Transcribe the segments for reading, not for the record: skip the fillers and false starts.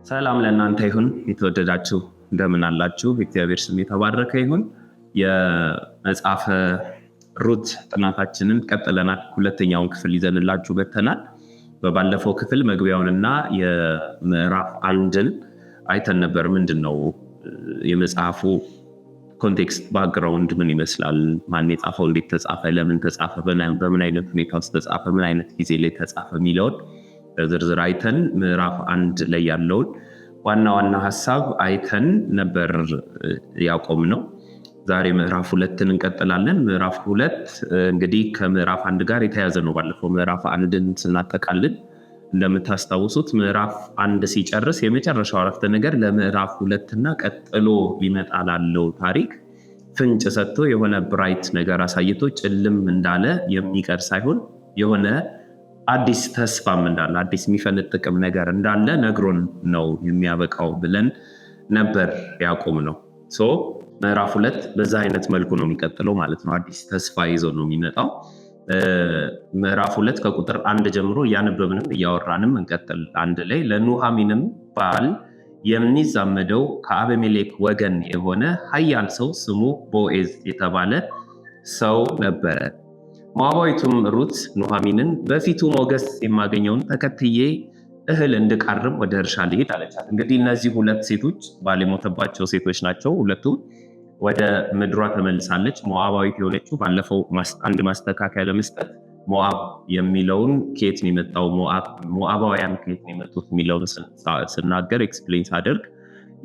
ሰላም ለእናንተ ይሁን። የተወደዳችሁ እንደምን አላችሁ? እግዚአብሔር ስም የተባረከ ይሁን። የመጽሐፈ ሩት ጥናታችንን ቀጥለናል። ሁለተኛውን ክፍል ይዘንላችሁ በተናል። በባለፈው ክፍል መግቢያውንና የምዕራፍ አንድን አይተን ነበር። ምንድነው የመጽሐፉ ኮንቴክስት ባክግራውንድ ምን ይመስላል፣ ማን የጻፈው፣ እንዴት ተጻፈ፣ ለምን ተጻፈ፣ በምን አይነት ሁኔታ ውስጥ ተጻፈ፣ ምን አይነት ጊዜ ላይ ተጻፈ የሚለውን ዝርዝር አይተን ምዕራፍ አንድ ላይ ያለውን ዋና ዋና ሐሳብ አይተን ነበር ያቆምነው። ዛሬ ምዕራፍ ሁለትን እንቀጥላለን። ምዕራፍ ሁለት እንግዲህ ከምዕራፍ አንድ ጋር የተያያዘ ነው። ባለፈው ምዕራፍ አንድን ስናጠቃልል እንደምታስታውሱት ምዕራፍ አንድ ሲጨርስ የመጨረሻው አረፍተ ነገር ለምዕራፍ ሁለትና ቀጥሎ ሊመጣ ላለው ታሪክ ፍንጭ ሰጥቶ የሆነ ብራይት ነገር አሳይቶ ጭልም እንዳለ የሚቀር ሳይሆን የሆነ አዲስ ተስፋም እንዳለ አዲስ የሚፈነጥቅም ነገር እንዳለ ነግሮን ነው የሚያበቃው ብለን ነበር ያቆምነው። ምዕራፍ ሁለት በዛ አይነት መልኩ ነው የሚቀጥለው ማለት ነው። አዲስ ተስፋ ይዞ ነው የሚመጣው። ምዕራፍ ሁለት ከቁጥር 1 ጀምሮ እያነበብንም እያወራንም እንቀጥል አንድ ላይ። ለኑሃሚንም ባል የሚዛመደው ከአቤሜሌክ ወገን የሆነ ኃያል ሰው ስሙ ቦዔዝ የተባለ ሰው ነበረ። ሞዓባዊቱም ሩት ኑሃሚንን በፊቱ ሞገስ የማገኘውን ተከትዬ እህል እንድቃርም ወደ እርሻ ልሄድ አለቻት። እንግዲህ እነዚህ ሁለት ሴቶች ባል የሞተባቸው ሴቶች ናቸው። ሁለቱም ወደ ምድሯ ተመልሳለች። ሞዓባዊት የሆነችው ባለፈው አንድ ማስተካከያ ለመስጠት ሞዓብ የሚለውን ከየት ነው የመጣው፣ ሞዓባውያን ከየት ነው የመጡት የሚለውን ስናገር ኤክስፕሌን ሳደርግ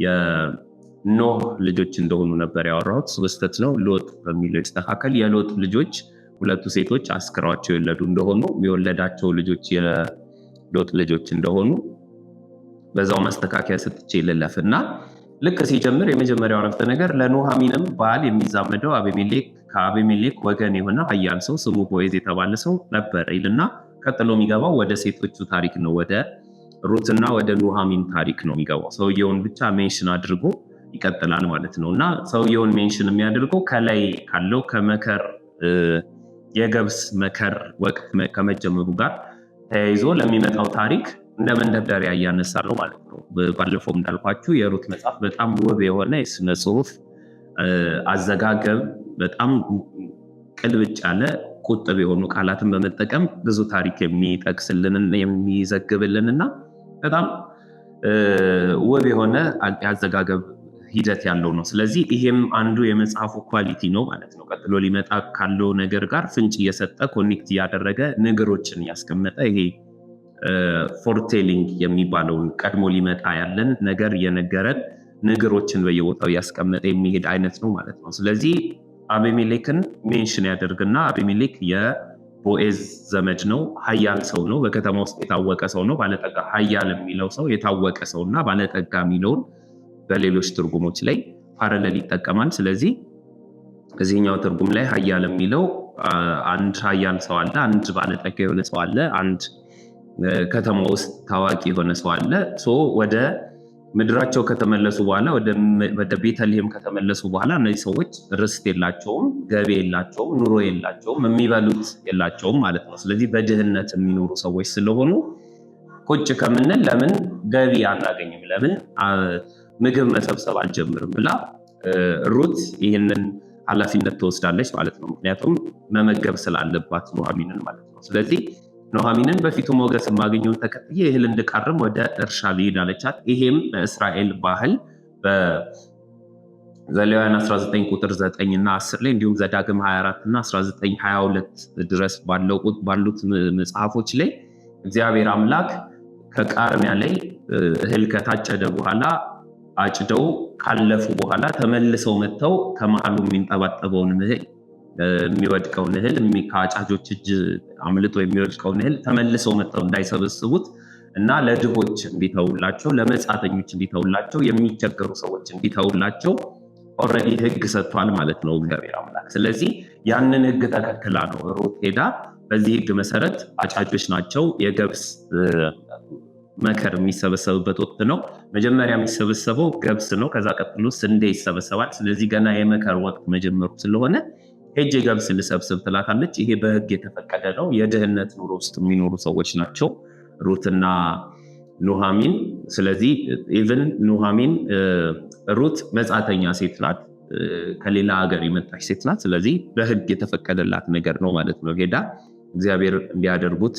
የኖህ ልጆች እንደሆኑ ነበር ያወራሁት። ስህተት ነው። ሎጥ በሚለው ይስተካከል። የሎጥ ልጆች ሁለቱ ሴቶች አስክሯቸው የወለዱ እንደሆኑ የወለዳቸው ልጆች የሎጥ ልጆች እንደሆኑ በዛው ማስተካከያ ሰጥቼ ልለፍና ልክ ሲጀምር የመጀመሪያው አረፍተ ነገር ለኑሃሚንም ባል የሚዛመደው ከአቤሜሌክ ወገን የሆነ ኃያል ሰው ስሙ ቦዔዝ የተባለ ሰው ነበር ይልና ቀጥሎ የሚገባው ወደ ሴቶቹ ታሪክ ነው። ወደ ሩትና ወደ ኑሃሚን ታሪክ ነው የሚገባው። ሰውየውን ብቻ ሜንሽን አድርጎ ይቀጥላል ማለት ነው። እና ሰውየውን ሜንሽን የሚያደርገው ከላይ ካለው ከመከር የገብስ መከር ወቅት ከመጀመሩ ጋር ተያይዞ ለሚመጣው ታሪክ እንደ መንደርደሪያ እያነሳ ነው ማለት ነው። ባለፈው እንዳልኳችሁ የሩት መጽሐፍ በጣም ውብ የሆነ የስነ ጽሁፍ አዘጋገብ፣ በጣም ቅልብጭ ያለ ቁጥብ የሆኑ ቃላትን በመጠቀም ብዙ ታሪክ የሚጠቅስልን የሚዘግብልንና በጣም ውብ የሆነ የአዘጋገብ ሂደት ያለው ነው። ስለዚህ ይሄም አንዱ የመጽሐፉ ኳሊቲ ነው ማለት ነው። ቀጥሎ ሊመጣ ካለው ነገር ጋር ፍንጭ እየሰጠ ኮኔክት እያደረገ ነገሮችን ያስቀመጠ ይሄ ፎርቴሊንግ የሚባለውን ቀድሞ ሊመጣ ያለን ነገር የነገረን ነገሮችን በየቦታው ያስቀመጠ የሚሄድ አይነት ነው ማለት ነው። ስለዚህ አቤሜሌክን ሜንሽን ያደርግና አቤሜሌክ የቦዔዝ ዘመድ ነው፣ ኃያል ሰው ነው፣ በከተማ ውስጥ የታወቀ ሰው ነው። ባለጠጋ ኃያል የሚለው ሰው የታወቀ ሰውና ባለጠጋ የሚለውን በሌሎች ትርጉሞች ላይ ፓራሌል ይጠቀማል። ስለዚህ እዚህኛው ትርጉም ላይ ኃያል የሚለው አንድ ኃያል ሰው አለ፣ አንድ ባለጠጋ የሆነ ሰው አለ፣ አንድ ከተማ ውስጥ ታዋቂ የሆነ ሰው አለ። ወደ ምድራቸው ከተመለሱ በኋላ ወደ ቤተልሔም ከተመለሱ በኋላ እነዚህ ሰዎች ርስት የላቸውም፣ ገቢ የላቸውም፣ ኑሮ የላቸውም፣ የሚበሉት የላቸውም ማለት ነው። ስለዚህ በድህነት የሚኖሩ ሰዎች ስለሆኑ ቁጭ ከምንል ለምን ገቢ አናገኝም፣ ለምን ምግብ መሰብሰብ አልጀምርም ብላ ሩት ይህንን ኃላፊነት ትወስዳለች ማለት ነው። ምክንያቱም መመገብ ስላለባት ኑሃሚንን ማለት ነው። ስለዚህ ኑሃሚንን በፊቱ ሞገስ የማገኘውን ተከትዬ እህል እንድቃርም ወደ እርሻ ልሂድ አለቻት። ይሄም በእስራኤል ባህል በዘሌዋውያን 19 ቁጥር 9 እና 10 ላይ እንዲሁም ዘዳግም 24 እና 19 22 ድረስ ባሉት መጽሐፎች ላይ እግዚአብሔር አምላክ ከቃርሚያ ላይ እህል ከታጨደ በኋላ አጭደው ካለፉ በኋላ ተመልሰው መጥተው ከመሃሉ የሚንጠባጠበውን እህል የሚወድቀውን እህል ከአጫጆች እጅ አምልጦ የሚወድቀውን እህል ተመልሰው መጥተው እንዳይሰበስቡት እና ለድሆች እንዲተውላቸው፣ ለመጻተኞች እንዲተውላቸው፣ የሚቸገሩ ሰዎች እንዲተውላቸው ኦልሬዲ ሕግ ሰጥቷል ማለት ነው እግዚአብሔር አምላክ። ስለዚህ ያንን ሕግ ተከትላ ነው ሩት ሄዳ በዚህ ሕግ መሰረት አጫጆች ናቸው የገብስ መከር የሚሰበሰብበት ወቅት ነው። መጀመሪያ የሚሰበሰበው ገብስ ነው። ከዛ ቀጥሎ ስንዴ ይሰበሰባል። ስለዚህ ገና የመከር ወቅት መጀመሩ ስለሆነ ሄጄ ገብስ ልሰብስብ ትላታለች። ይሄ በሕግ የተፈቀደ ነው። የድህነት ኑሮ ውስጥ የሚኖሩ ሰዎች ናቸው ሩትና ኑሃሚን ስለዚህ ኢቭን ኑሃሚን ሩት መጻተኛ ሴት ናት፣ ከሌላ ሀገር የመጣች ሴት ናት። ስለዚህ በህግ የተፈቀደላት ነገር ነው ማለት ነው። ሄዳ እግዚአብሔር እንዲያደርጉት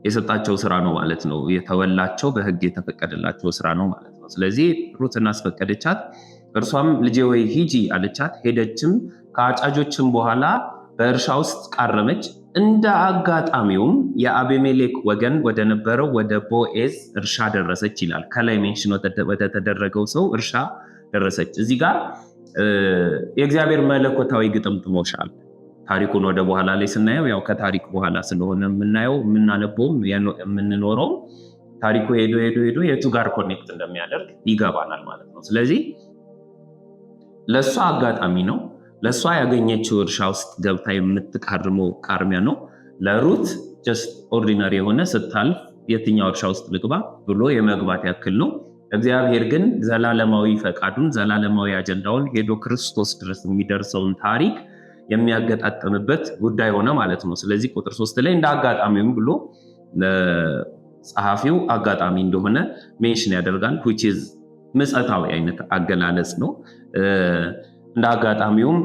የሰጣቸው ስራ ነው ማለት ነው። የተወላቸው በህግ የተፈቀደላቸው ስራ ነው ማለት ነው። ስለዚህ ሩትን አስፈቀደቻት። እርሷም ልጄ ወይ ሂጂ አለቻት። ሄደችም ከአጫጆችም በኋላ በእርሻ ውስጥ ቃረመች። እንደ አጋጣሚውም የአቤሜሌክ ወገን ወደ ነበረው ወደ ቦዔዝ እርሻ ደረሰች ይላል። ከላይ ሜንሽን ወደ ተደረገው ሰው እርሻ ደረሰች። እዚህ ጋር የእግዚአብሔር መለኮታዊ ግጥምጥሞሽ አለ። ታሪኩን ወደ በኋላ ላይ ስናየው ያው ከታሪክ በኋላ ስለሆነ የምናየው የምናነበውም የምንኖረው ታሪኩ ሄዶ የቱ ጋር ኮኔክት እንደሚያደርግ ይገባናል ማለት ነው። ስለዚህ ለእሷ አጋጣሚ ነው። ለእሷ ያገኘችው እርሻ ውስጥ ገብታ የምትቃርመው ቃርሚያ ነው። ለሩት ጀስት ኦርዲነሪ የሆነ ስታልፍ የትኛው እርሻ ውስጥ ልግባ ብሎ የመግባት ያክል ነው። እግዚአብሔር ግን ዘላለማዊ ፈቃዱን ዘላለማዊ አጀንዳውን ሄዶ ክርስቶስ ድረስ የሚደርሰውን ታሪክ የሚያገጣጥምበት ጉዳይ ሆነ ማለት ነው። ስለዚህ ቁጥር 3 ላይ እንደ አጋጣሚውም ብሎ ጸሐፊው አጋጣሚ እንደሆነ ሜንሽን ያደርጋል። which is ምጸታዊ አይነት አገላለጽ ነው። እንደ አጋጣሚውም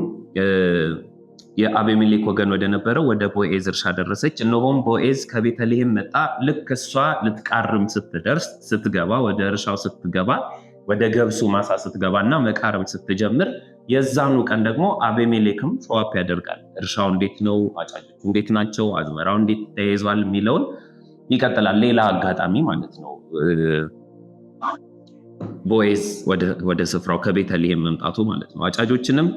የአቤሜሌክ ወገን ወደ ነበረው ወደ ቦዔዝ እርሻ ደረሰች። እነሆም ቦዔዝ ከቤተልሔም መጣ። ልክ እሷ ልትቃርም ስትገባ ወደ እርሻው ስትገባ ወደ ገብሱ ማሳ ስትገባና መቃረም ስትጀምር የዛኑ ቀን ደግሞ አቤሜሌክም ሾዋፕ ያደርጋል። እርሻው እንዴት ነው፣ አጫጆቹ እንዴት ናቸው፣ አዝመራው እንዴት ተይዟል የሚለውን ይቀጥላል። ሌላ አጋጣሚ ማለት ነው። ቦዔዝ ወደ ስፍራው ከቤተልሔም መምጣቱ ማለት ነው። አጫጆችንም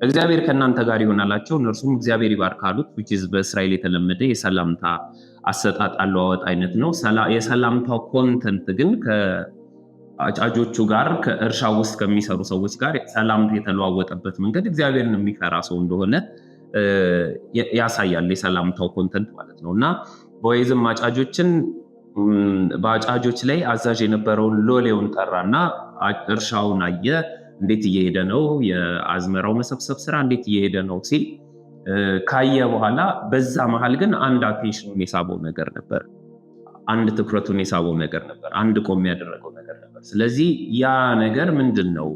እግዚአብሔር ከእናንተ ጋር ይሆናላቸው፣ እነርሱም እግዚአብሔር ይባርክ አሉት። which is በእስራኤል የተለመደ የሰላምታ አሰጣጥ አለዋወጥ አይነት ነው። የሰላምታው ኮንተንት ግን ከአጫጆቹ ጋር ከእርሻ ውስጥ ከሚሰሩ ሰዎች ጋር ሰላምታ የተለዋወጠበት መንገድ እግዚአብሔርን የሚፈራ ሰው እንደሆነ ያሳያል። የሰላምታው ኮንተንት ማለት ነው። እና ቦዔዝም በአጫጆች ላይ አዛዥ የነበረውን ሎሌውን ጠራና እርሻውን አየ። እንዴት እየሄደ ነው፣ የአዝመራው መሰብሰብ ስራ እንዴት እየሄደ ነው ሲል ካየ በኋላ በዛ መሃል ግን አንድ አቴንሽኑን የሳበው ነገር ነበር። አንድ ትኩረቱን የሳበው ነገር ነበር። አንድ ቆም ያደረገው ነገር ነበር። ስለዚህ ያ ነገር ምንድነው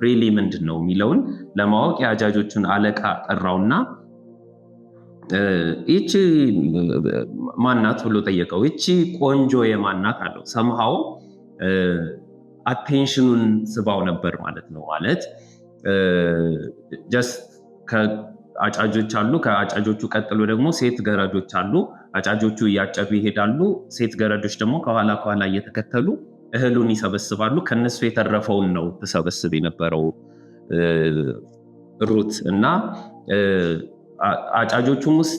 ሪሊ ምንድነው የሚለውን ለማወቅ የአጃጆቹን አለቃ ጠራውና ይቺ ማናት ብሎ ጠየቀው። ይቺ ቆንጆ የማናት አለው። ሰምሃው አቴንሽኑን ስባው ነበር ማለት ነው። ማለት ጀስት ከአጫጆች አሉ፣ ከአጫጆቹ ቀጥሎ ደግሞ ሴት ገረዶች አሉ። አጫጆቹ እያጨዱ ይሄዳሉ፣ ሴት ገረዶች ደግሞ ከኋላ እየተከተሉ እህሉን ይሰበስባሉ። ከነሱ የተረፈውን ነው ተሰበስብ የነበረው ሩት እና አጫጆቹም ውስጥ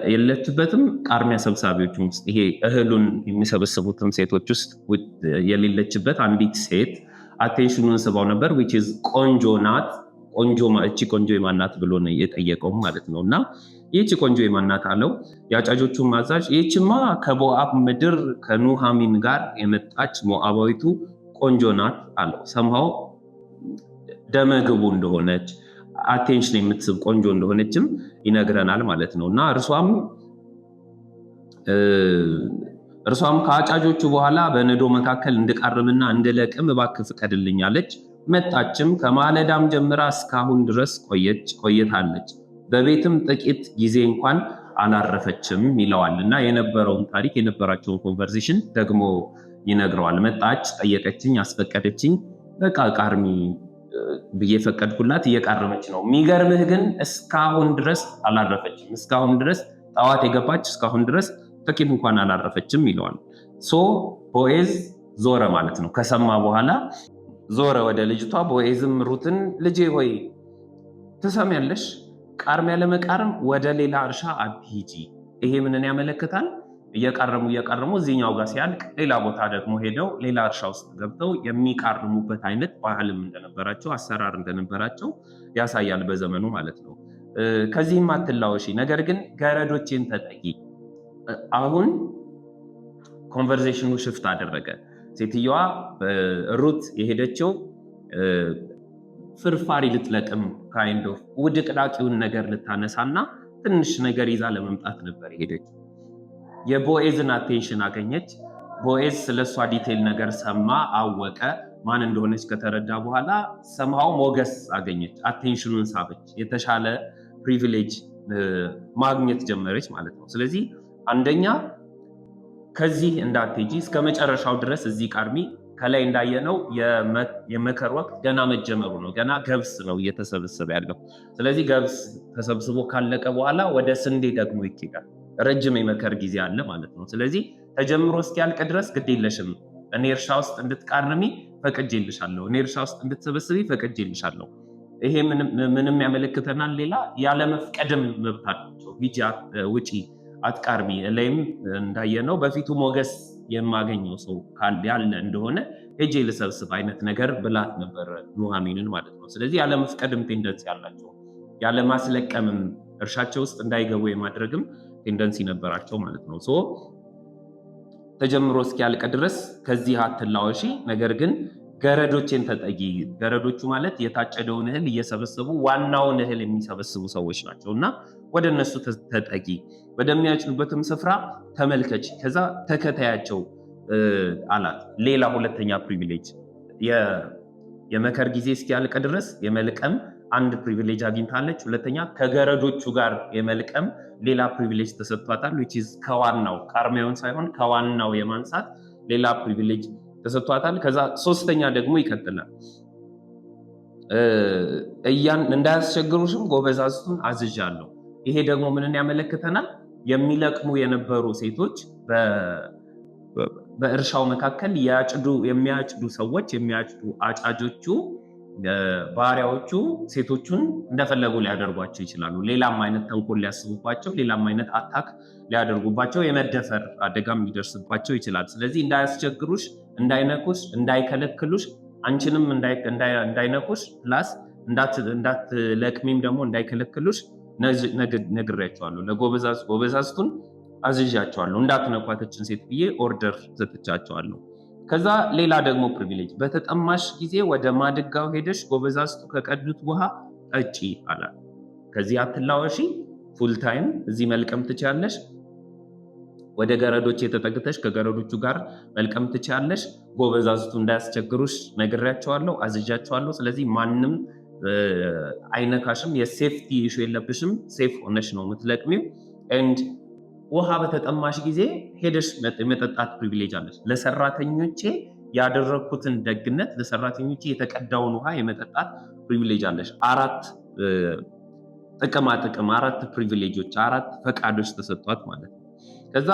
የሌለችበትም ቃርሚያ ሰብሳቢዎችም ውስጥ ይሄ እህሉን የሚሰበስቡትም ሴቶች ውስጥ የሌለችበት አንዲት ሴት አቴንሽኑን ስባው ነበር። which is ቆንጆ ናት። እቺ ቆንጆ የማናት ብሎ ነው የጠየቀው ማለት ነው። እና ይህቺ ቆንጆ የማናት አለው። የአጫጆቹ አዛዥ ይህችማ ከሞዓብ ምድር ከኑሃሚን ጋር የመጣች ሞዓባዊቱ ቆንጆ ናት አለው። ሰምሃው ደመግቡ እንደሆነች አቴንሽን የምትስብ ቆንጆ እንደሆነችም ይነግረናል ማለት ነው። እና እርሷም ከአጫጆቹ በኋላ በነዶ መካከል እንድቃርምና እንድለቅም እባክህ ፍቀድልኝ አለች። መጣችም፣ ከማለዳም ጀምራ እስካሁን ድረስ ቆይታለች። በቤትም ጥቂት ጊዜ እንኳን አላረፈችም ይለዋል። እና የነበረውን ታሪክ የነበራቸውን ኮንቨርሴሽን ደግሞ ይነግረዋል። መጣች፣ ጠየቀችኝ፣ አስፈቀደችኝ፣ በቃ ቃርሚ ብዬ ፈቀድኩላት፣ እየቃረመች ነው። የሚገርምህ ግን እስካሁን ድረስ አላረፈችም። እስካሁን ድረስ ጠዋት የገባች እስካሁን ድረስ ጥቂት እንኳን አላረፈችም ይለዋል። ቦዔዝ ዞረ ማለት ነው። ከሰማ በኋላ ዞረ ወደ ልጅቷ። ቦዔዝም ሩትን ልጄ ሆይ ትሰሚያለሽ? ቃርሚያ ለመቃረም ወደ ሌላ እርሻ አትሂጂ። ይሄ ምንን ያመለክታል? እየቃረሙ እዚህኛው ጋር ሲያልቅ ሌላ ቦታ ደግሞ ሄደው ሌላ እርሻ ውስጥ ገብተው የሚቃርሙበት አይነት ባህልም እንደነበራቸው አሰራር እንደነበራቸው ያሳያል በዘመኑ ማለት ነው። ከዚህም አትላወሺ፣ ነገር ግን ገረዶቼን ተጠቂ። አሁን ኮንቨርሴሽኑ ሽፍት አደረገ። ሴትየዋ ሩት የሄደችው ፍርፋሪ ልትለቅም ካይንድ ኦፍ ውድቅዳቂውን ነገር ልታነሳና ትንሽ ነገር ይዛ ለመምጣት ነበር የሄደችው። የቦዔዝን አቴንሽን አገኘች። ቦዔዝ ስለሷ ዲቴል ነገር ሰማ፣ አወቀ። ማን እንደሆነች ከተረዳ በኋላ ሰምሃው ሞገስ አገኘች፣ አቴንሽኑን ሳበች፣ የተሻለ ፕሪቪሌጅ ማግኘት ጀመረች ማለት ነው። ስለዚህ አንደኛ ከዚህ እንዳትሄጂ እስከ መጨረሻው ድረስ እዚህ ቃርሚ ከላይ እንዳየነው የመከር ወቅት ገና መጀመሩ ነው። ገና ገብስ ነው እየተሰበሰበ ያለው። ስለዚህ ገብስ ተሰብስቦ ካለቀ በኋላ ወደ ስንዴ ደግሞ ይኬዳል። ረጅም የመከር ጊዜ አለ ማለት ነው። ስለዚህ ተጀምሮ እስኪያልቅ ድረስ ግድ የለሽም፣ እኔ እርሻ ውስጥ እንድትቃርሚ ፈቅጄልሻለሁ፣ እኔ እርሻ ውስጥ እንድትሰበስቢ ፈቅጄልሻለሁ። ይሄ ምንም ያመለክተናል? ሌላ ያለመፍቀድም መብት አላቸው። ሂጂ፣ ውጪ፣ አትቃርሚ። ላይም እንዳየነው በፊቱ ሞገስ የማገኘው ሰው ያለ እንደሆነ ሄጄ ልሰብስብ አይነት ነገር ብላት ነበር ኑሃሚንን ማለት ነው። ስለዚህ ያለመፍቀድም ቴንደንሲ ያላቸው፣ ያለማስለቀምም እርሻቸው ውስጥ እንዳይገቡ የማድረግም ቴንደንሲ ነበራቸው ማለት ነው። ተጀምሮ እስኪያልቅ ድረስ ከዚህ አትላወሺ፣ ነገር ግን ገረዶቼን ተጠጊ። ገረዶቹ ማለት የታጨደውን እህል እየሰበሰቡ ዋናውን እህል የሚሰበስቡ ሰዎች ናቸው እና ወደ እነሱ ተጠጊ፣ ወደሚያጭዱበትም ስፍራ ተመልከች፣ ከዛ ተከታያቸው አላት። ሌላ ሁለተኛ ፕሪቪሌጅ የመከር ጊዜ እስኪያልቅ ድረስ የመልቀም አንድ ፕሪቪሌጅ አግኝታለች። ሁለተኛ ከገረዶቹ ጋር የመልቀም ሌላ ፕሪቪሌጅ ተሰጥቷታል። ከዋናው ቃርሚያውን ሳይሆን ከዋናው የማንሳት ሌላ ፕሪቪሌጅ ተሰጥቷታል። ከዛ ሶስተኛ ደግሞ ይቀጥላል። እንዳያስቸግሩሽም ጎበዛዝቱን አዝዣለሁ። ይሄ ደግሞ ምንን ያመለክተናል? የሚለቅሙ የነበሩ ሴቶች በእርሻው መካከል የሚያጭዱ ሰዎች፣ የሚያጭዱ አጫጆቹ ባሪያዎቹ ሴቶቹን እንደፈለጉ ሊያደርጓቸው ይችላሉ። ሌላም አይነት ተንኮል ሊያስቡባቸው፣ ሌላም አይነት አታክ ሊያደርጉባቸው፣ የመደፈር አደጋም ሊደርስባቸው ይችላል። ስለዚህ እንዳያስቸግሩሽ፣ እንዳይነኩሽ፣ እንዳይከለክሉሽ፣ አንቺንም እንዳይነኩሽ ፕላስ እንዳትለቅሚም ደግሞ እንዳይከለክሉሽ ነግሬያቸዋለሁ። ለጎበዛዝቱን አዝዣቸዋለሁ፣ እንዳትነኳተችን ሴት ብዬ ኦርደር ሰጥቻቸዋለሁ። ከዛ ሌላ ደግሞ ፕሪቪሌጅ፣ በተጠማሽ ጊዜ ወደ ማድጋው ሄደሽ ጎበዛዝቱ ከቀዱት ውሃ ጠጪ አላት። ከዚህ አትላወሺ፣ ፉል ታይም እዚህ መልቀም ትችያለሽ። ወደ ገረዶች የተጠግተሽ ከገረዶቹ ጋር መልቀም ትችያለሽ። ጎበዛዝቱ እንዳያስቸግሩሽ ነግሬያቸዋለሁ፣ አዝዣቸዋለሁ። ስለዚህ ማንም አይነካሽም፣ የሴፍቲ ኢሹ የለብሽም። ሴፍ ሆነሽ ነው የምትለቅሚው። ኤንድ ውሃ በተጠማሽ ጊዜ ሄደሽ የመጠጣት ፕሪቪሌጅ አለሽ። ለሰራተኞቼ ያደረግኩትን ደግነት፣ ለሰራተኞቼ የተቀዳውን ውሃ የመጠጣት ፕሪቪሌጅ አለሽ። አራት ፕሪቪሌጆች፣ አራት ፈቃዶች ተሰጧት ማለት ነው። ከዛ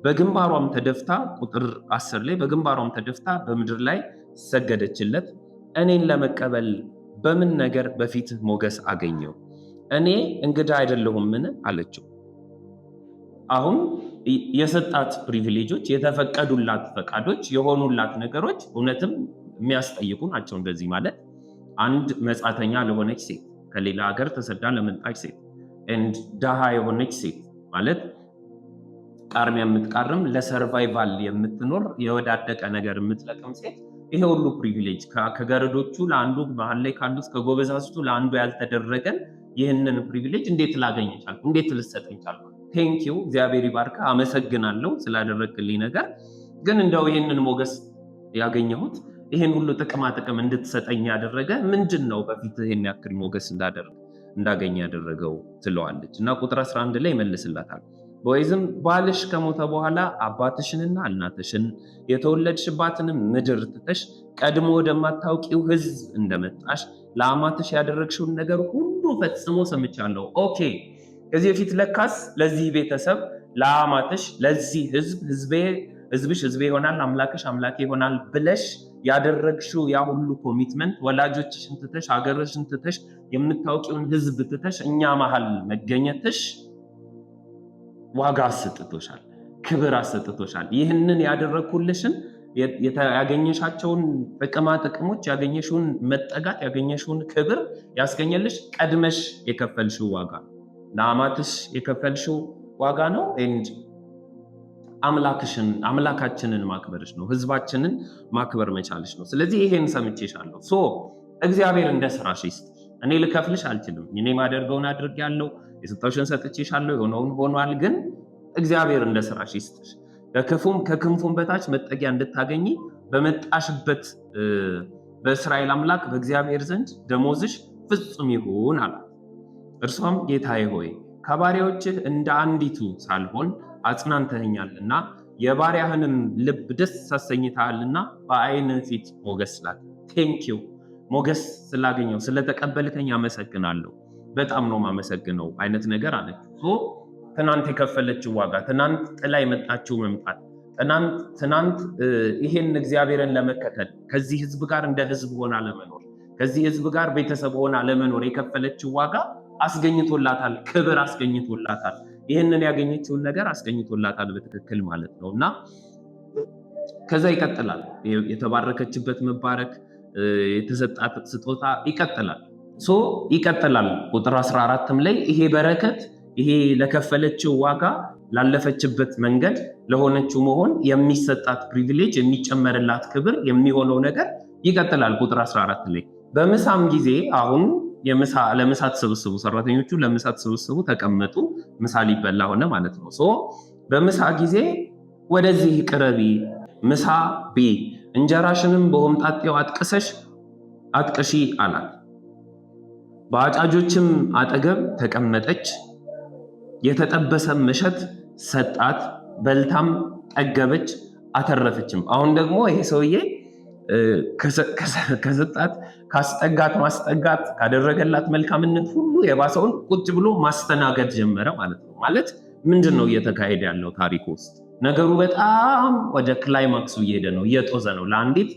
በግንባሯም ተደፍታ ቁጥር 10 ላይ በግንባሯም ተደፍታ በምድር ላይ ሰገደችለት። እኔን ለመቀበል በምን ነገር በፊት ሞገስ አገኘው? እኔ እንግዳ አይደለሁምን አለችው። አሁን የሰጣት ፕሪቪሌጆች፣ የተፈቀዱላት ፈቃዶች፣ የሆኑላት ነገሮች እውነትም የሚያስጠይቁ ናቸው። እንደዚህ ማለት አንድ መጻተኛ ለሆነች ሴት፣ ከሌላ ሀገር ተሰዳ ለመጣች ሴት፣ ድሃ የሆነች ሴት ማለት ቃርሚያ የምትቃርም ለሰርቫይቫል የምትኖር የወዳደቀ ነገር የምትለቅም ሴት ይሄ ሁሉ ፕሪቪሌጅ ከገረዶቹ ለአንዱ መሀል ላይ ካሉት ከጎበዛዝቱ ለአንዱ ያልተደረገን ይህንን ፕሪቪሌጅ እንዴት ላገኝ ቻልኩ? እንዴት ልሰጠኝ ቻልኩ? ቴንኪው እግዚአብሔር ይባርካ፣ አመሰግናለሁ ስላደረግልኝ ነገር። ግን እንደው ይህንን ሞገስ ያገኘሁት ይህን ሁሉ ጥቅማ ጥቅም እንድትሰጠኝ ያደረገ ምንድን ነው? በፊት ይህን ያክል ሞገስ እንዳገኝ ያደረገው ትለዋለች። እና ቁጥር 11 ላይ ይመልስላታል። ቦዔዝም ባልሽ ከሞተ በኋላ አባትሽንና እናትሽን የተወለድሽባትንም ምድር ትተሽ ቀድሞ ወደማታውቂው ሕዝብ እንደመጣሽ ለአማትሽ ያደረግሽውን ነገር ሁሉ ፈጽሞ ሰምቻለሁ። ኦኬ፣ ከዚህ በፊት ለካስ ለዚህ ቤተሰብ፣ ለአማትሽ፣ ለዚህ ሕዝብ ሕዝብሽ ሕዝቤ ይሆናል፣ አምላክሽ አምላኬ ይሆናል ብለሽ ያደረግሽው ያ ሁሉ ኮሚትመንት፣ ወላጆችሽን ትተሽ፣ ሀገርሽን ትተሽ፣ የምታውቂውን ሕዝብ ትተሽ እኛ መሀል መገኘትሽ ዋጋ አሰጥቶሻል፣ ክብር አሰጥቶሻል። ይህንን ያደረግኩልሽን ያገኘሻቸውን ጥቅማ ጥቅሞች፣ ያገኘሽውን መጠጋት፣ ያገኘሽውን ክብር ያስገኘልሽ ቀድመሽ የከፈልሽው ዋጋ፣ ለአማትሽ የከፈልሽው ዋጋ ነው። አምላካችንን ማክበርሽ ነው፣ ህዝባችንን ማክበር መቻልሽ ነው። ስለዚህ ይሄን ሰምቼሻለሁ። እግዚአብሔር እንደ ስራሽ ይስጥሽ። እኔ ልከፍልሽ አልችልም። እኔ ማደርገውን አድርጌያለሁ፣ የሰጠሽን ሰጥቼሻለሁ፣ የሆነውን ሆኗል። ግን እግዚአብሔር እንደ ስራሽ ይስጥሽ። ከክንፉም በታች መጠጊያ እንድታገኚ በመጣሽበት በእስራኤል አምላክ በእግዚአብሔር ዘንድ ደሞዝሽ ፍጹም ይሁን አላት። እርሷም ጌታዬ ሆይ ከባሪያዎችህ እንደ አንዲቱ ሳልሆን አጽናንተኸኛልና የባሪያህንም ልብ ደስ አሰኝተሃልና በዓይንህ ፊት ሞገስ ስላገኘሁ ቴንኪዩ ሞገስ ስላገኘው ስለተቀበልከኝ አመሰግናለሁ፣ በጣም ነው ማመሰግነው አይነት ነገር አለች። ትናንት የከፈለችው ዋጋ፣ ትናንት ጥላ የመጣችው መምጣት፣ ትናንት ይሄን እግዚአብሔርን ለመከተል ከዚህ ህዝብ ጋር እንደ ህዝብ ሆና ለመኖር ከዚህ ህዝብ ጋር ቤተሰብ ሆና ለመኖር የከፈለችው ዋጋ አስገኝቶላታል፣ ክብር አስገኝቶላታል። ይህንን ያገኘችውን ነገር አስገኝቶላታል በትክክል ማለት ነው። እና ከዛ ይቀጥላል የተባረከችበት መባረክ፣ የተሰጣት ስጦታ ይቀጥላል። ይቀጥላል ቁጥር 14ም ላይ ይሄ በረከት ይሄ ለከፈለችው ዋጋ ላለፈችበት መንገድ ለሆነችው መሆን የሚሰጣት ፕሪቪሌጅ የሚጨመርላት ክብር የሚሆነው ነገር ይቀጥላል። ቁጥር 14 ላይ በምሳም ጊዜ አሁን ለምሳ ተሰበሰቡ፣ ሰራተኞቹ ለምሳ ተሰበሰቡ፣ ተቀመጡ፣ ምሳ ሊበላ ሆነ ማለት ነው። በምሳ ጊዜ ወደዚህ ቅረቢ፣ ምሳ ቢ፣ እንጀራሽንም በሆምጣጤው አጥቅሺ አላት። በአጫጆችም አጠገብ ተቀመጠች፣ የተጠበሰም እሸት ሰጣት፣ በልታም ጠገበች አተረፈችም። አሁን ደግሞ ይሄ ሰውዬ ከሰጣት ካስጠጋት ማስጠጋት ካደረገላት መልካምነት ሁሉ የባሰውን ቁጭ ብሎ ማስተናገድ ጀመረ ማለት ነው። ማለት ምንድን ነው እየተካሄደ ያለው ታሪክ ውስጥ? ነገሩ በጣም ወደ ክላይማክሱ እየሄደ ነው፣ እየጦዘ ነው። ለአንዲት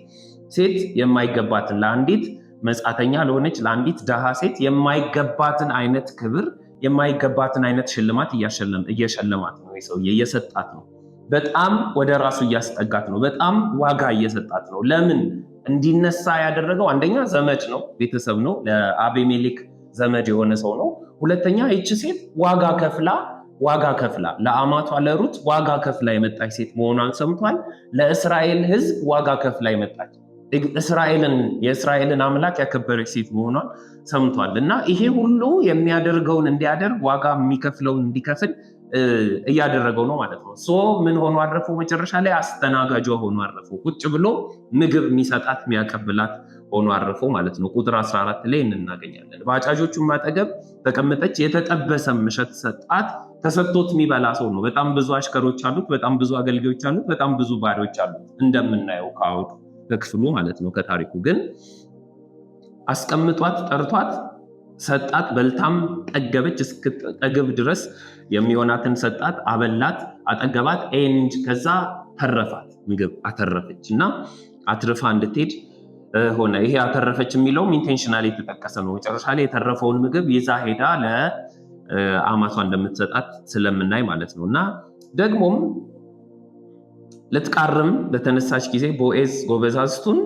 ሴት የማይገባትን፣ ለአንዲት መጻተኛ ለሆነች ለአንዲት ደሃ ሴት የማይገባትን አይነት ክብር የማይገባትን አይነት ሽልማት እየሸለማት ነው። ሰውዬ እየሰጣት ነው። በጣም ወደ ራሱ እያስጠጋት ነው። በጣም ዋጋ እየሰጣት ነው። ለምን እንዲነሳ ያደረገው? አንደኛ ዘመድ ነው፣ ቤተሰብ ነው፣ ለአቤሜሌክ ዘመድ የሆነ ሰው ነው። ሁለተኛ ይቺ ሴት ዋጋ ከፍላ ለአማቷ ለሩት ዋጋ ከፍላ የመጣች ሴት መሆኗን ሰምቷል። ለእስራኤል ሕዝብ ዋጋ ከፍላ የመጣች የእስራኤልን አምላክ ያከበረች ሴት መሆኗን ሰምቷል። እና ይሄ ሁሉ የሚያደርገውን እንዲያደርግ ዋጋ የሚከፍለውን እንዲከፍል እያደረገው ነው ማለት ነው። ምን ሆኖ አረፉ? መጨረሻ ላይ አስተናጋጇ ሆኖ አረፉ። ቁጭ ብሎ ምግብ የሚሰጣት የሚያቀብላት ሆኖ አረፉ ማለት ነው። ቁጥር 14 ላይ እናገኛለን። በአጫጆቹም አጠገብ ተቀመጠች፣ የተጠበሰም እሸት ሰጣት። ተሰጥቶት የሚበላ ሰው ነው። በጣም ብዙ አሽከሮች አሉት፣ በጣም ብዙ አገልጋዮች አሉት፣ በጣም ብዙ ባሪያዎች አሉት እንደምናየው ከክፍሉ ማለት ነው። ከታሪኩ ግን አስቀምጧት፣ ጠርቷት፣ ሰጣት፣ በልታም ጠገበች። እስክጠግብ ድረስ የሚሆናትን ሰጣት፣ አበላት፣ አጠገባት። ከዛ ተረፋት፣ ምግብ አተረፈች እና አትርፋ እንድትሄድ ሆነ። ይሄ አተረፈች የሚለውም ኢንቴንሽናል የተጠቀሰ ነው። መጨረሻ ላይ የተረፈውን ምግብ ይዛ ሄዳ ለአማቷ እንደምትሰጣት ስለምናይ ማለት ነው። እና ደግሞም ልትቃርም በተነሳች ጊዜ ቦዔዝ ጎበዛዝቱን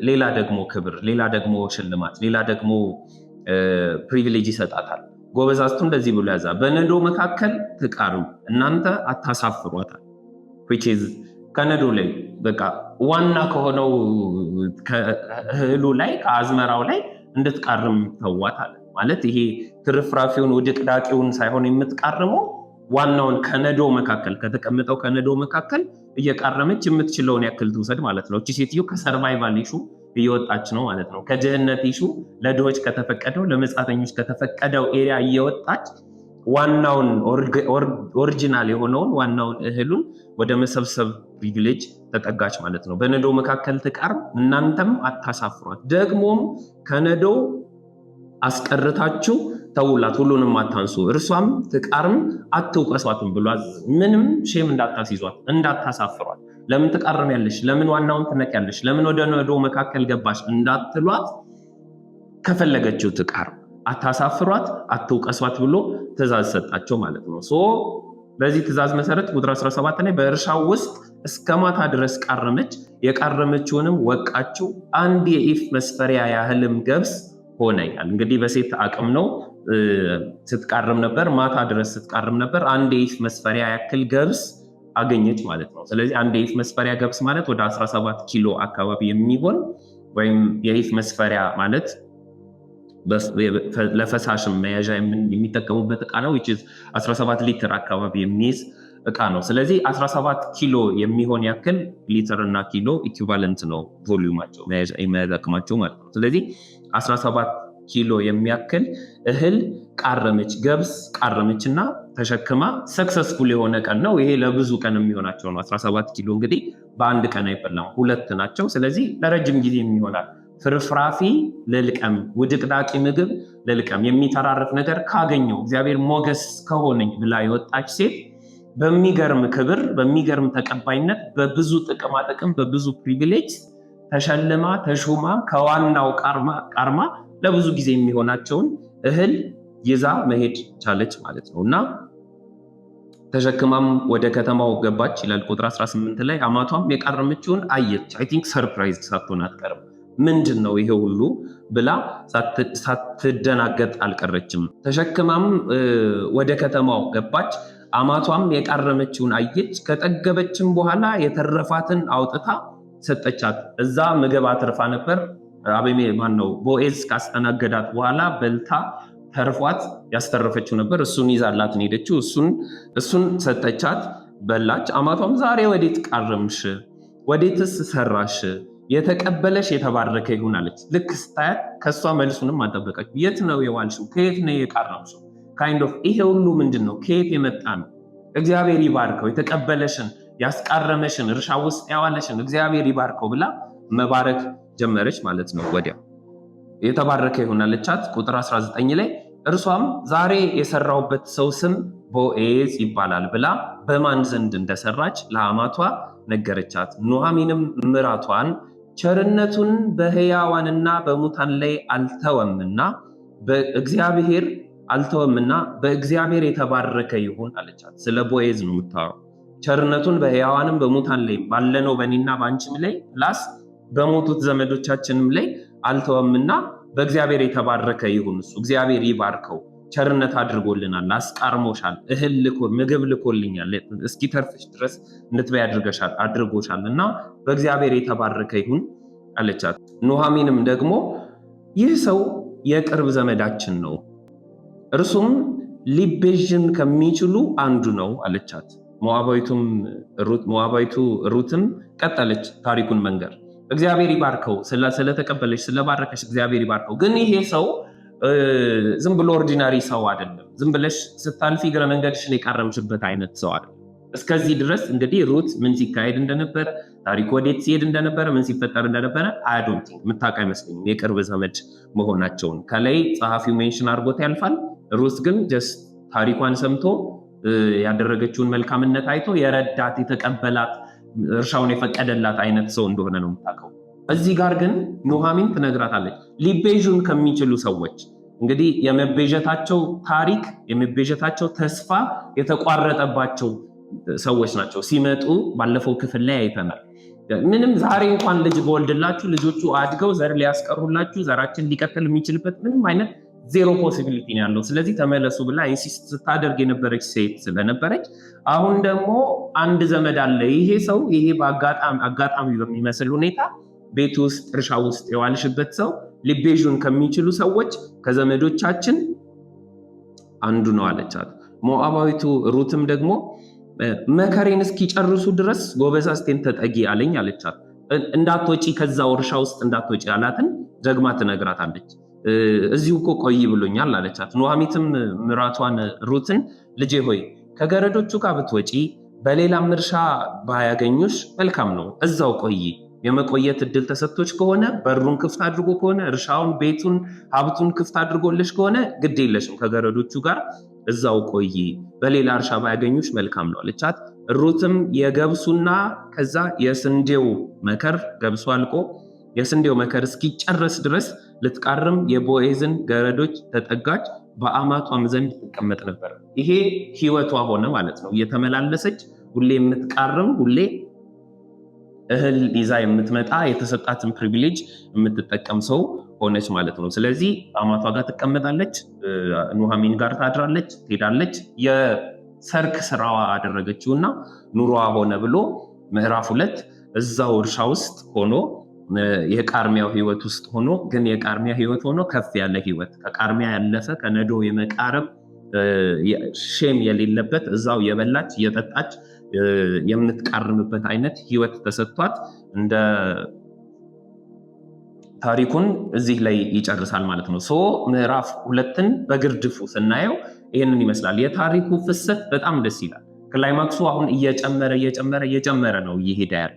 ሌላ ደግሞ ክብር፣ ሌላ ደግሞ ሽልማት፣ ሌላ ደግሞ ፕሪቪሌጅ ይሰጣታል። ጎበዛዝቱ እንደዚህ ብሎ ያዛ፣ በነዶ መካከል ትቃርም፣ እናንተ አታሳፍሯታል። ከነዶ ላይ በቃ ዋና ከሆነው ከእህሉ ላይ ከአዝመራው ላይ እንድትቃርም ተዋታል። ማለት ይሄ ትርፍራፊውን ውድቅዳቂውን ሳይሆን የምትቃርመው ዋናውን ከነዶ መካከል ከተቀመጠው ከነዶ መካከል እየቃረመች የምትችለውን ያክል ትውሰድ ማለት ነው። እቺ ሴትዮ ከሰርቫይቫል ኢሹ እየወጣች ነው ማለት ነው። ከድህነት ኢሹ ለድሆች ከተፈቀደው ለመጻተኞች ከተፈቀደው ኤሪያ እየወጣች ዋናውን ኦሪጂናል የሆነውን ዋናውን እህሉን ወደ መሰብሰብ ፕሪቪሌጅ ተጠጋች ማለት ነው። በነዶ መካከል ትቃርም፣ እናንተም አታሳፍሯት፣ ደግሞም ከነዶ አስቀርታችሁ ተውላት፣ ሁሉንም አታንሱ፣ እርሷም ትቃርም አትውቀሷትም ብሏል። ምንም ሼም እንዳታስይዟት፣ እንዳታሳፍሯት። ለምን ትቃርም ያለሽ? ለምን ዋናውን ትነቅ ያለሽ? ለምን ወደ ነዶ መካከል ገባሽ እንዳትሏት፣ ከፈለገችው ትቃርም፣ አታሳፍሯት፣ አትውቀሷት ብሎ ትእዛዝ ሰጣቸው ማለት ነው። በዚህ ትእዛዝ መሰረት ቁጥር 17 ላይ በእርሻው ውስጥ እስከ ማታ ድረስ ቃረመች፣ የቃረመችውንም ወቃችው፣ አንድ የኢፍ መስፈሪያ ያህልም ገብስ ሆነ ይላል። እንግዲህ በሴት አቅም ነው ስትቃርም ነበር፣ ማታ ድረስ ስትቃርም ነበር። አንድ የኢፍ መስፈሪያ ያክል ገብስ አገኘች ማለት ነው። ስለዚህ አንድ የኢፍ መስፈሪያ ገብስ ማለት ወደ 17 ኪሎ አካባቢ የሚሆን ወይም የኢፍ መስፈሪያ ማለት ለፈሳሽም መያዣ የሚጠቀሙበት ዕቃ ነው። 17 ሊትር አካባቢ የሚይዝ እቃ ነው። ስለዚህ 17 ኪሎ የሚሆን ያክል ሊትር እና ኪሎ ኢኩቫለንት ነው ቮሊዩማቸው የሚያዘክማቸው ማለት ነው። ስለዚህ 17 ኪሎ የሚያክል እህል ቃረመች፣ ገብስ ቃረመች እና ተሸክማ ሰክሰስፉል የሆነ ቀን ነው ይሄ። ለብዙ ቀን የሚሆናቸው ነው። 17 ኪሎ እንግዲህ በአንድ ቀን አይበላም፣ ሁለት ናቸው። ስለዚህ ለረጅም ጊዜ የሚሆናል። ፍርፍራፊ ልልቀም፣ ውድቅዳቂ ምግብ ልልቀም፣ የሚተራረፍ ነገር ካገኘው እግዚአብሔር ሞገስ ከሆነኝ ብላ የወጣች ሴት በሚገርም ክብር፣ በሚገርም ተቀባይነት፣ በብዙ ጥቅማ ጥቅም፣ በብዙ ፕሪቪሌጅ ተሸልማ ተሹማ ከዋናው ቃርማ ለብዙ ጊዜ የሚሆናቸውን እህል ይዛ መሄድ ቻለች ማለት ነው። እና ተሸክማም ወደ ከተማው ገባች ይላል ቁጥር 18 ላይ። አማቷም የቃረመችውን አየች። አይ ቲንክ ሰርፕራይዝ ሳትሆን አትቀርም። ምንድን ነው ይሄ ሁሉ ብላ ሳትደናገጥ አልቀረችም። ተሸክማም ወደ ከተማው ገባች። አማቷም የቃረመችውን አየች። ከጠገበችም በኋላ የተረፋትን አውጥታ ሰጠቻት። እዛ ምግብ አትርፋ ነበር። ቦዔዝ ካስተናገዳት በኋላ በልታ ተርፏት ያስተረፈችው ነበር። እሱን ይዛላት ሄደችው። እሱን ሰጠቻት፣ በላች። አማቷም ዛሬ ወዴት ቃረምሽ? ወዴትስ ሰራሽ? የተቀበለሽ የተባረከ ይሁን አለች። ልክ ስታያት ከእሷ መልሱንም አልጠበቀች። የት ነው የዋልሽው? ከየት ነው የቃረምሽው? ካይንድ ኦፍ ይሄ ሁሉ ምንድን ነው? ከየት የመጣ ነው? እግዚአብሔር ይባርከው። የተቀበለሽን ያስቃረመሽን እርሻ ውስጥ ያዋለሽን እግዚአብሔር ይባርከው ብላ መባረክ ጀመረች ማለት ነው። ወዲያ የተባረከ ይሁን አለቻት። ቁጥር 19 ላይ እርሷም ዛሬ የሰራውበት ሰው ስም ቦዔዝ ይባላል ብላ በማን ዘንድ እንደሰራች ለአማቷ ነገረቻት። ኑኃሚንም ምራቷን ቸርነቱን በሕያዋንና በሙታን ላይ አልተወምና በእግዚአብሔር የተባረከ ይሁን አለቻት። ስለ ቦዔዝ ነው የምታወራው። ቸርነቱን በሕያዋንም በሙታን ላይ ባለነው በእኔና በአንቺም ላይ ፕላስ በሞቱት ዘመዶቻችንም ላይ አልተወምና በእግዚአብሔር የተባረከ ይሁን። እሱ እግዚአብሔር ይባርከው። ቸርነት አድርጎልናል፣ አስቃርሞሻል፣ እህል ምግብ ልኮልኛል፣ እስኪተርፍሽ ድረስ እንድትበይ አድርጎሻል እና በእግዚአብሔር የተባረከ ይሁን አለቻት። ኑኃሚንም ደግሞ ይህ ሰው የቅርብ ዘመዳችን ነው፣ እርሱም ሊቤዥን ከሚችሉ አንዱ ነው አለቻት። ሞዓባዊቱ ሩትም ቀጠለች ታሪኩን መንገር። እግዚአብሔር ይባርከው፣ ስለተቀበለች ስለባረከች እግዚአብሔር ይባርከው። ግን ይሄ ሰው ዝም ብሎ ኦርዲናሪ ሰው አይደለም። ዝም ብለሽ ስታልፊ እግረ መንገድሽን የቃረምሽበት አይነት ሰው አይደለም። እስከዚህ ድረስ እንግዲህ ሩት ምን ሲካሄድ እንደነበረ፣ ታሪክ ወዴት ሲሄድ እንደነበረ፣ ምን ሲፈጠር እንደነበረ አይዶንት ቲንክ የምታውቅ አይመስለኝም። የቅርብ ዘመድ መሆናቸውን ከላይ ጸሐፊው ሜንሽን አድርጎት ያልፋል። ሩት ግን ጀስት ታሪኳን ሰምቶ ያደረገችውን መልካምነት አይቶ የረዳት የተቀበላት እርሻውን የፈቀደላት አይነት ሰው እንደሆነ ነው የምታውቀው። እዚህ ጋር ግን ኑኃሚን ትነግራታለች ሊቤዡን ከሚችሉ ሰዎች። እንግዲህ የመቤዠታቸው ታሪክ የመቤዠታቸው ተስፋ የተቋረጠባቸው ሰዎች ናቸው። ሲመጡ ባለፈው ክፍል ላይ አይተናል። ምንም ዛሬ እንኳን ልጅ በወልድላችሁ ልጆቹ አድገው ዘር ሊያስቀሩላችሁ ዘራችን ሊቀጥል የሚችልበት ምንም አይነት ዜሮ ፖሲቢሊቲ ነው ያለው። ስለዚህ ተመለሱ ብላ ኢንሲስት ስታደርግ የነበረች ሴት ስለነበረች አሁን ደግሞ አንድ ዘመድ አለ። ይሄ ሰው ይሄ በአጋጣሚ በሚመስል ሁኔታ ቤት ውስጥ እርሻ ውስጥ የዋልሽበት ሰው ሊቤዡን ከሚችሉ ሰዎች ከዘመዶቻችን አንዱ ነው አለቻት። ሞዓባዊቱ ሩትም ደግሞ መከሬን እስኪጨርሱ ድረስ ጎበዛዝቴን ተጠጊ አለኝ አለቻት። እንዳትወጪ ከዛው እርሻ ውስጥ እንዳትወጪ አላትን ደግማ ትነግራታለች። እዚሁ እኮ ቆይ ብሎኛል አለቻት። ኑኃሚንም ምራቷን ሩትን ልጄ ሆይ ከገረዶቹ ጋር ብትወጪ በሌላም እርሻ ባያገኙሽ መልካም ነው፣ እዛው ቆይ። የመቆየት እድል ተሰጥቶች ከሆነ በሩን ክፍት አድርጎ ከሆነ እርሻውን፣ ቤቱን፣ ሀብቱን ክፍት አድርጎልሽ ከሆነ ግድ የለሽም፣ ከገረዶቹ ጋር እዛው ቆይ። በሌላ እርሻ ባያገኙሽ መልካም ነው አለቻት። ሩትም የገብሱና ከዛ የስንዴው መከር ገብሱ አልቆ የስንዴው መከር እስኪጨረስ ድረስ ልትቃርም የቦዔዝን ገረዶች ተጠጋች፣ በአማቷም ዘንድ ትቀመጥ ነበር። ይሄ ህይወቷ ሆነ ማለት ነው። እየተመላለሰች ሁሌ የምትቃርም ሁሌ እህል ይዛ የምትመጣ የተሰጣትን ፕሪቪሌጅ የምትጠቀም ሰው ሆነች ማለት ነው። ስለዚህ አማቷ ጋር ትቀመጣለች፣ ኑኃሚን ጋር ታድራለች፣ ትሄዳለች። የሰርክ ስራዋ አደረገችውና ኑሮዋ ሆነ ብሎ ምዕራፍ 2 እዛው እርሻ ውስጥ ሆኖ የቃርሚያው ህይወት ውስጥ ሆኖ ግን የቃርሚያ ህይወት ሆኖ ከፍ ያለ ህይወት ከቃርሚያ ያለፈ ከነዶ የመቃረብ ሼም የሌለበት እዛው የበላች የጠጣች የምትቃርምበት አይነት ህይወት ተሰጥቷት እንደ ታሪኩን እዚህ ላይ ይጨርሳል ማለት ነው። ምዕራፍ 2ን በግርድፉ ስናየው ይህንን ይመስላል። የታሪኩ ፍሰት በጣም ደስ ይላል። ክላይማክሱ አሁን እየጨመረ ነው እየሄደ ያለ።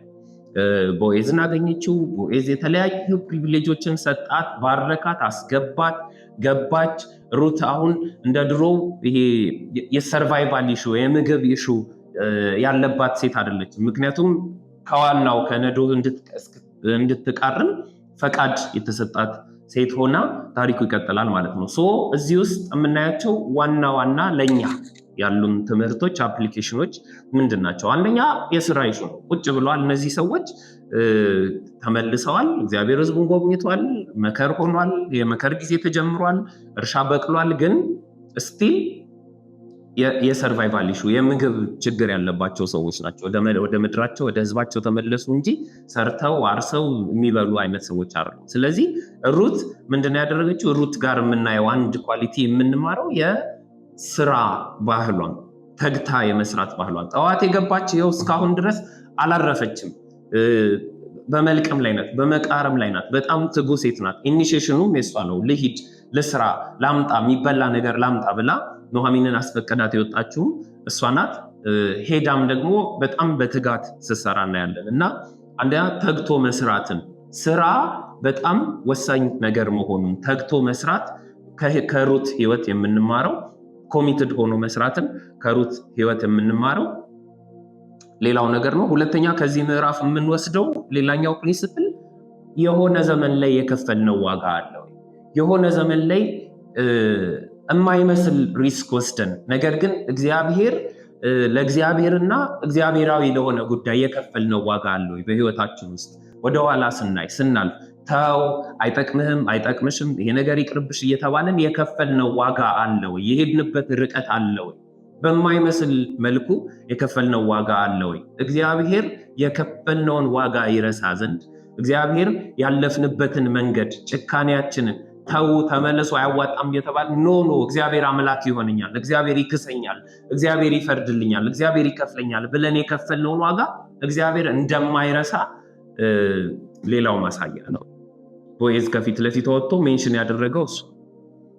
ቦዔዝን አገኘችው። ቦዔዝ የተለያዩ ፕሪቪሌጆችን ሰጣት፣ ባረካት፣ አስገባት፣ ገባች። ሩት አሁን እንደ ድሮ ይሄ የሰርቫይቫል ኢሹ የምግብ ኢሹ ያለባት ሴት አይደለችም። ምክንያቱም ከዋናው ከነዶ እንድትቃርም ፈቃድ የተሰጣት ሴት ሆና ታሪኩ ይቀጥላል ማለት ነው። እዚህ ውስጥ የምናያቸው ዋና ለኛ ያሉን ትምህርቶች አፕሊኬሽኖች ምንድን ናቸው? አንደኛ የስራ ኢሹ ነው። ቁጭ ብለዋል እነዚህ ሰዎች ተመልሰዋል። እግዚአብሔር ሕዝቡን ጎብኝቷል። መከር ሆኗል። የመከር ጊዜ ተጀምሯል። እርሻ በቅሏል። ግን ስቲል የሰርቫይቫል ኢሹ የምግብ ችግር ያለባቸው ሰዎች ናቸው። ወደ ምድራቸው ወደ ህዝባቸው ተመለሱ እንጂ ሰርተው አርሰው የሚበሉ አይነት ሰዎች አይደሉም። ስለዚህ ሩት ምንድነው ያደረገችው? ሩት ጋር የምናየው አንድ ኳሊቲ የምንማረው የስራ ባህሏን፣ ተግታ የመስራት ባህሏን። ጠዋት የገባች ይኸው እስካሁን ድረስ አላረፈችም። በመልቀም ላይ ናት፣ በመቃረም ላይ ናት። በጣም ትጉ ሴት ናት። ኢኒሺዬሽኑም የሷ ነው። ልሂድ፣ ልስራ፣ ላምጣ፣ የሚበላ ነገር ላምጣ ብላ ኑኃሚንን አስፈቀዳት የወጣችው እሷ ናት። ሄዳም ደግሞ በጣም በትጋት ስትሰራ እናያለን። እና አንደኛ ተግቶ መስራትን፣ ስራ በጣም ወሳኝ ነገር መሆኑን ተግቶ መስራት ከሩት ህይወት የምንማረው፣ ኮሚትድ ሆኖ መስራትን ከሩት ህይወት የምንማረው ሌላው ነገር ነው። ሁለተኛ ከዚህ ምዕራፍ የምንወስደው ሌላኛው ፕሪንሲፕል የሆነ ዘመን ላይ የከፈልነው ዋጋ አለው። የሆነ ዘመን ላይ የማይመስል ሪስክ ወስደን ነገር ግን ለእግዚአብሔርና እግዚአብሔራዊ ለሆነ ጉዳይ የከፈልነው ዋጋ አለው። በህይወታችን ውስጥ ወደኋላ ስናልፍ ተው፣ አይጠቅምህም፣ አይጠቅምሽም፣ ይሄ ነገር ይቅርብሽ እየተባለን የከፈልነው ዋጋ አለው። የሄድንበት ርቀት አለው። በማይመስል መልኩ የከፈልነው ዋጋ አለው። እግዚአብሔር የከፈልነውን ዋጋ ይረሳ ዘንድ እግዚአብሔር ያለፍንበትን መንገድ ጭካኔያችንን ተው፣ ተመለሱ፣ አያዋጣም እየተባለ ኖ እግዚአብሔር አምላክ ይሆነኛል፣ እግዚአብሔር ይክሰኛል፣ እግዚአብሔር ይፈርድልኛል፣ እግዚአብሔር ይከፍለኛል ብለን የከፈልነውን ዋጋ እግዚአብሔር እንደማይረሳ ሌላው ማሳያ ነው። ቦዔዝ ከፊት ለፊት ወጥቶ ሜንሽን ያደረገው እሱ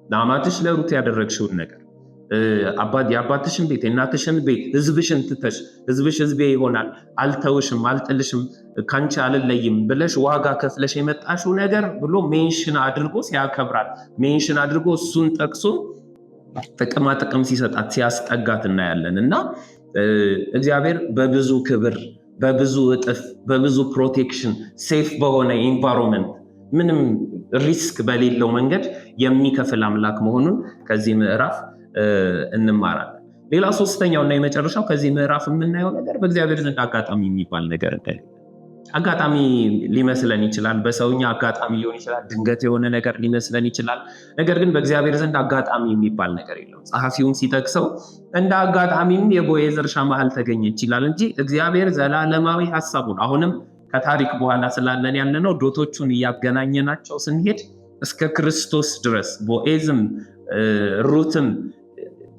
ለአማትሽ ለሩት ያደረግሽውን ነገር የአባትሽን ቤት የእናትሽን ቤት ህዝብሽን ትተሽ ህዝብሽ ህዝቤ ይሆናል፣ አልተውሽም፣ አልጥልሽም፣ ካንቺ አልለይም ብለሽ ዋጋ ከፍለሽ የመጣሽው ነገር ብሎ ሜንሽን አድርጎ ሲያከብራት፣ ሜንሽን አድርጎ እሱን ጠቅሶ ጥቅማ ጥቅም ሲሰጣት ሲያስጠጋት እናያለን። እና እግዚአብሔር በብዙ ክብር፣ በብዙ እጥፍ፣ በብዙ ፕሮቴክሽን፣ ሴፍ በሆነ ኢንቫይሮንመንት ምንም ሪስክ በሌለው መንገድ የሚከፍል አምላክ መሆኑን ከዚህ ምዕራፍ እንማራለን። ሌላ ሶስተኛው እና የመጨረሻው ከዚህ ምዕራፍ የምናየው ነገር በእግዚአብሔር ዘንድ አጋጣሚ የሚባል ነገር እንደሌለ። አጋጣሚ ሊመስለን ይችላል፣ በሰውኛ አጋጣሚ ሊሆን ይችላል፣ ድንገት የሆነ ነገር ሊመስለን ይችላል። ነገር ግን በእግዚአብሔር ዘንድ አጋጣሚ የሚባል ነገር የለም። ጸሐፊውን ሲጠቅሰው እንደ አጋጣሚም የቦዔዝ እርሻ መሃል ተገኘች ይላል እንጂ እግዚአብሔር ዘላለማዊ ሐሳቡን አሁንም ከታሪክ በኋላ ስላለን ያለነው ዶቶቹን እያገናኘናቸው ስንሄድ እስከ ክርስቶስ ድረስ ቦዔዝም ሩትም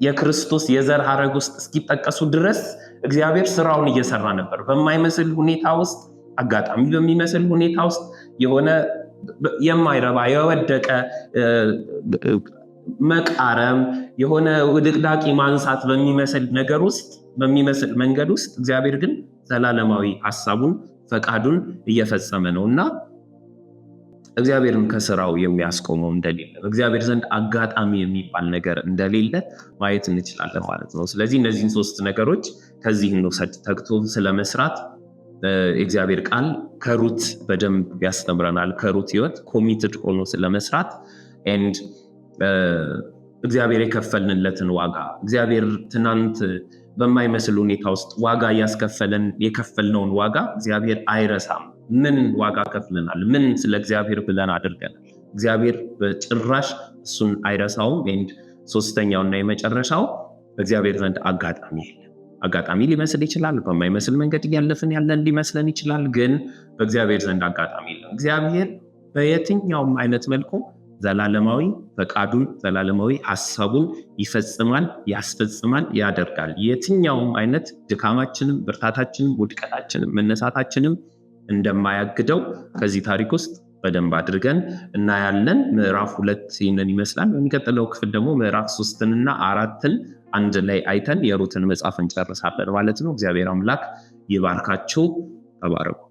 የክርስቶስ የዘር ሐረግ ውስጥ እስኪጠቀሱ ድረስ እግዚአብሔር ስራውን እየሰራ ነበር። በማይመስል ሁኔታ ውስጥ፣ አጋጣሚ በሚመስል ሁኔታ ውስጥ የሆነ የማይረባ የወደቀ መቃረም፣ የሆነ ውድቅዳቂ ማንሳት በሚመስል ነገር ውስጥ በሚመስል መንገድ ውስጥ እግዚአብሔር ግን ዘላለማዊ ሐሳቡን ፈቃዱን እየፈጸመ ነውና እግዚአብሔርን ከስራው የሚያስቆመው እንደሌለ፣ እግዚአብሔር ዘንድ አጋጣሚ የሚባል ነገር እንደሌለ ማየት እንችላለን ማለት ነው። ስለዚህ እነዚህን ሶስት ነገሮች ከዚህ እንውሰድ። ተግቶ ስለመስራት እግዚአብሔር ቃል ከሩት በደንብ ያስተምረናል። ከሩት ህይወት ኮሚትድ ሆኖ ስለመስራት ኤንድ እግዚአብሔር የከፈልንለትን ዋጋ፣ እግዚአብሔር ትናንት በማይመስል ሁኔታ ውስጥ ዋጋ እያስከፈለን የከፈልነውን ዋጋ እግዚአብሔር አይረሳም። ምን ዋጋ ከፍለናል? ምን ስለ እግዚአብሔር ብለን አድርገናል? እግዚአብሔር በጭራሽ እሱን አይረሳውም። ኤንድ ሶስተኛውና የመጨረሻው በእግዚአብሔር ዘንድ አጋጣሚ የለም። አጋጣሚ ሊመስል ይችላል፣ በማይመስል መንገድ እያለፍን ያለን ሊመስለን ይችላል። ግን በእግዚአብሔር ዘንድ አጋጣሚ የለም። እግዚአብሔር በየትኛውም አይነት መልኩ ዘላለማዊ ፈቃዱን ዘላለማዊ ሐሳቡን ይፈጽማል፣ ያስፈጽማል፣ ያደርጋል። የትኛውም አይነት ድካማችንም ብርታታችንም ውድቀታችንም መነሳታችንም እንደማያግደው ከዚህ ታሪክ ውስጥ በደንብ አድርገን እናያለን። ምዕራፍ 2 ይህንን ይመስላል። በሚቀጥለው ክፍል ደግሞ ምዕራፍ 3ና 4ን አንድ ላይ አይተን የሩትን መጽሐፍ እንጨርሳለን ማለት ነው። እግዚአብሔር አምላክ ይባርካችሁ። ተባረኩ።